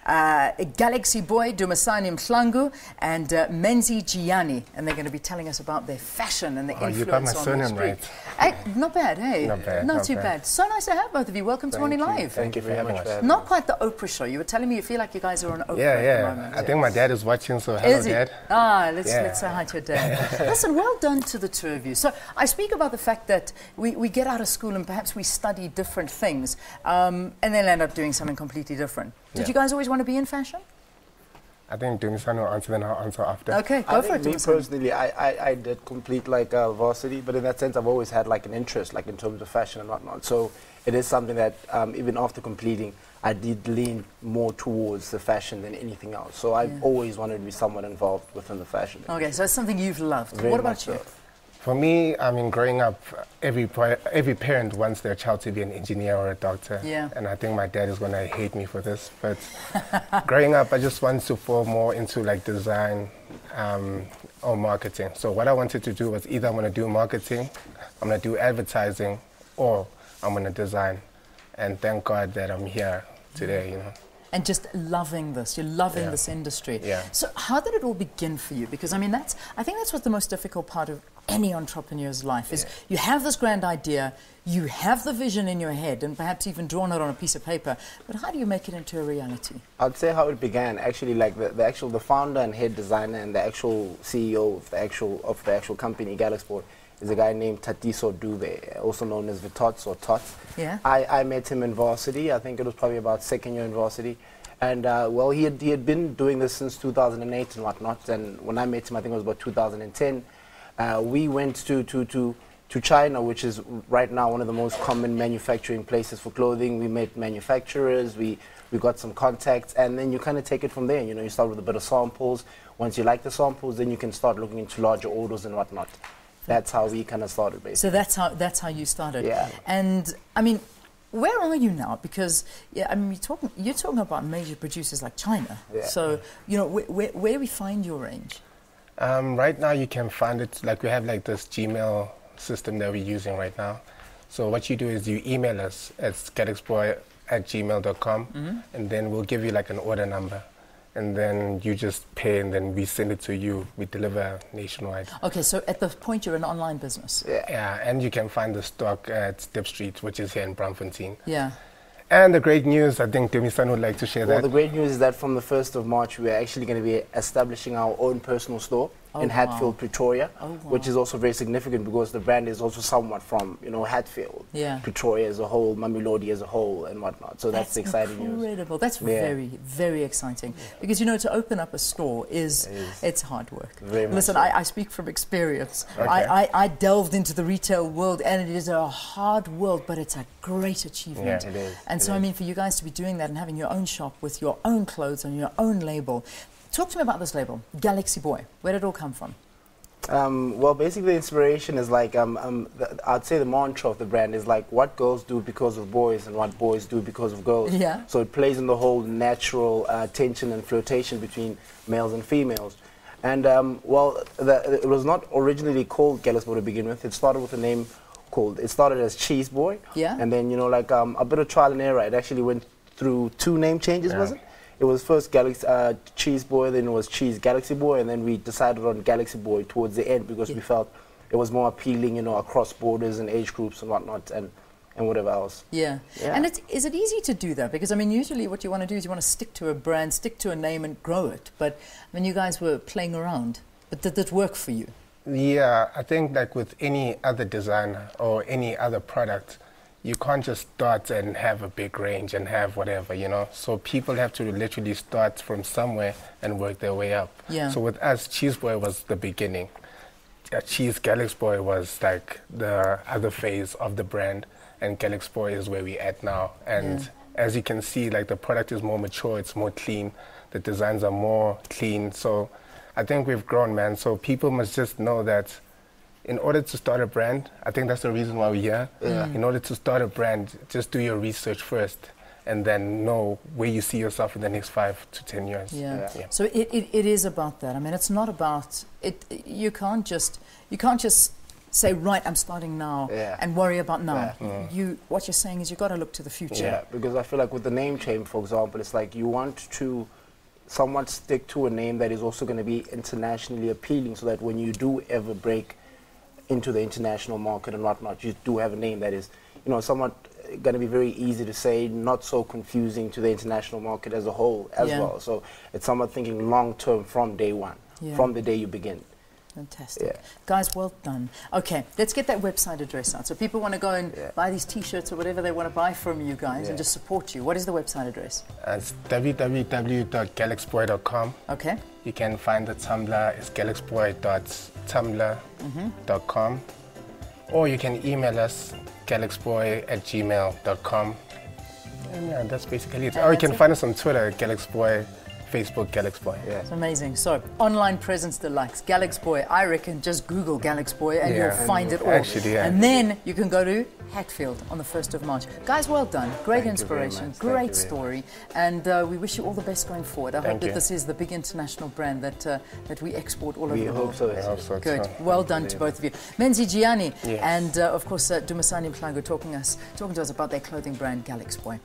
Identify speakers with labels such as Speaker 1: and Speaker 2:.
Speaker 1: Galxboy, Dumisani, Mahlangu, and Menzi, Jiyane, and they're going to be telling us about their fashion and the influence
Speaker 2: you got my
Speaker 1: on
Speaker 2: surname
Speaker 1: the street.
Speaker 2: right.
Speaker 1: Not bad, hey?
Speaker 2: Not bad.
Speaker 1: Not too bad. So nice to have both of you. Welcome to Morning Live.
Speaker 2: Thank you very much.
Speaker 1: Not quite the Oprah show. You were telling me you feel like you guys are on Oprah at the moment.
Speaker 2: I think my dad is watching, so hello, Dad.
Speaker 1: Let's say hi to your dad. Listen, well done to the two of you. So I speak about the fact that we get out of school and perhaps we study different things and then end up doing something completely different. Did you guys always want to be in fashion?
Speaker 2: I think Dumisani will answer, then I'll answer after.
Speaker 1: Okay, go for it,
Speaker 3: Me personally, I did complete like varsity, but in that sense I've always had like an interest like in terms of fashion and whatnot. So it is something that even after completing, I did lean more towards the fashion than anything else. So I've always wanted to be somewhat involved within the fashion industry.
Speaker 1: Okay, so it's something you've loved.
Speaker 3: Very
Speaker 1: what about you?
Speaker 3: so.
Speaker 2: For me, I mean, growing up, every parent wants their child to be an engineer or a doctor.
Speaker 1: Yeah.
Speaker 2: And I think my dad is going to hate me for this. But growing up, I just wanted to fall more into like design or marketing. So what I wanted to do was either I'm going to do marketing, I'm going to do advertising, or I'm going to design. And thank God that I'm here today, you know.
Speaker 1: And just loving this, you're loving this industry.
Speaker 2: Yeah.
Speaker 1: So how did it all begin for you? Because I mean, I think that's what the most difficult part of any entrepreneur's life is. You have this grand idea, you have the vision in your head, and perhaps even drawn it on a piece of paper. But how do you make it into a reality?
Speaker 3: I'd say how it began. Actually, like the founder and head designer and the actual CEO of the actual company, Galxboy, is a guy named Tatiso Dube, also known as Vitots or Tots.
Speaker 1: Yeah.
Speaker 3: I met him in varsity. I think it was probably about second year in varsity. And well, he had been doing this since 2008 and whatnot. And when I met him, I think it was about 2010. We went to China, which is right now one of the most common manufacturing places for clothing. We met manufacturers, we got some contacts, and then you kind of take it from there. You know, you start with a bit of samples. Once you like the samples, then you can start looking into larger orders and whatnot. That's how we kind of started, basically.
Speaker 1: So that's how you started.
Speaker 3: Yeah.
Speaker 1: And I mean, where are you now? Because I mean, you're talking about major producers like China.
Speaker 3: Yeah.
Speaker 1: So you know, where do we find your range?
Speaker 2: Right now you can find it, like we have like this Gmail system that we're using right now. So what you do is you email us at galxboy@gmail.com, and then we'll give you like an order number. And then you just pay, and then we send it to you. We deliver nationwide.
Speaker 1: Okay, so at the point you're an online business.
Speaker 2: Yeah, and you can find the stock at Dip Street, which is here in Braamfontein.
Speaker 1: Yeah.
Speaker 2: And the great news, I think Dumisani would like to share that.
Speaker 3: Well, the great news is that from the 1st of March, we are actually going to be establishing our own personal store in Hatfield, Pretoria, which is also very significant because the brand is also somewhat from, you know, Hatfield, Pretoria as a whole, Mamelodi as a whole, and whatnot. So that's exciting news.
Speaker 1: Incredible. That's very, very exciting. Because, you know, to open up a store it's hard work. Listen, I speak from experience.
Speaker 2: Okay.
Speaker 1: I delved into the retail world, and it is a hard world, but it's a great achievement.
Speaker 3: Yeah, it is.
Speaker 1: And so, I mean, for you guys to be doing that and having your own shop with your own clothes and your own label. Talk to me about this label, Galxboy. Where did it all come from?
Speaker 3: Well, basically, the inspiration is like, I'd say the mantra of the brand is like what girls do because of boys and what boys do because of girls.
Speaker 1: Yeah.
Speaker 3: So it plays in the whole natural tension and flirtation between males and females. And, well, it was not originally called Galxboy to begin with. It started with a name it started as Cheese Boy.
Speaker 1: Yeah.
Speaker 3: And then, you know, like a bit of trial and error. It actually went through 2 name changes, was it? It was first Cheese Boy, then it was Cheese Galxboy, and then we decided on Galxboy towards the end because we felt it was more appealing, you know, across borders and age groups and whatnot, and whatever else.
Speaker 1: Yeah. And is it easy to do that? Because, I mean, usually what you want to do is you want to stick to a brand, stick to a name and grow it. But, I mean, you guys were playing around. But did that work for you?
Speaker 2: Yeah, I think like with any other designer or any other product, you can't just start and have a big range and have whatever, you know. So people have to literally start from somewhere and work their way up.
Speaker 1: Yeah.
Speaker 2: So with us, Cheese Boy was the beginning. Cheese Galxboy was like the other phase of the brand, and Galxboy is where we're at now. And as you can see, like the product is more mature, it's more clean, the designs are more clean. So I think we've grown, man. So people must just know that in order to start a brand, I think that's the reason why we're here. In order to start a brand, just do your research first and then know where you see yourself in the next 5 to 10 years.
Speaker 1: So it is about that. I mean, it's not about it. You can't just say, right, I'm starting now, and worry about now. What you're saying is you've got to look to the future.
Speaker 3: Yeah, because I feel like with the name change, for example, it's like you want to somewhat stick to a name that is also going to be internationally appealing, so that when you do ever break into the international market and whatnot, you do have a name that is, you know, somewhat going to be very easy to say, not so confusing to the international market as a whole as well. So it's somewhat thinking long term from day one, from the day you begin.
Speaker 1: Fantastic. Guys, well done. Okay, let's get that website address out. So people want to go and buy these T-shirts or whatever they want to buy from you guys and just support you. What is the website address?
Speaker 2: It's www.galxboy.com.
Speaker 1: Okay.
Speaker 2: You can find the Tumblr. It's galxboy.tumblr.com. Or you can email us, galxboy@gmail.com. And yeah, that's basically it. Or you can find us on Twitter, Galxboy. Facebook, Galxboy.
Speaker 1: It's amazing. So, online presence deluxe, Galxboy. I reckon just Google Galxboy and you'll find it all.
Speaker 2: Actually,
Speaker 1: and then you can go to Hatfield on the 1st of March. Guys, well done. Great inspiration. Great story. And we wish you all the best going forward. I hope that this is the big international brand that we export all over the world.
Speaker 3: We hope so.
Speaker 1: Good. Well done to both of you. Menzi, Jiyane, and of course Dumisani, Mahlangu talking to us about their clothing brand, Galxboy.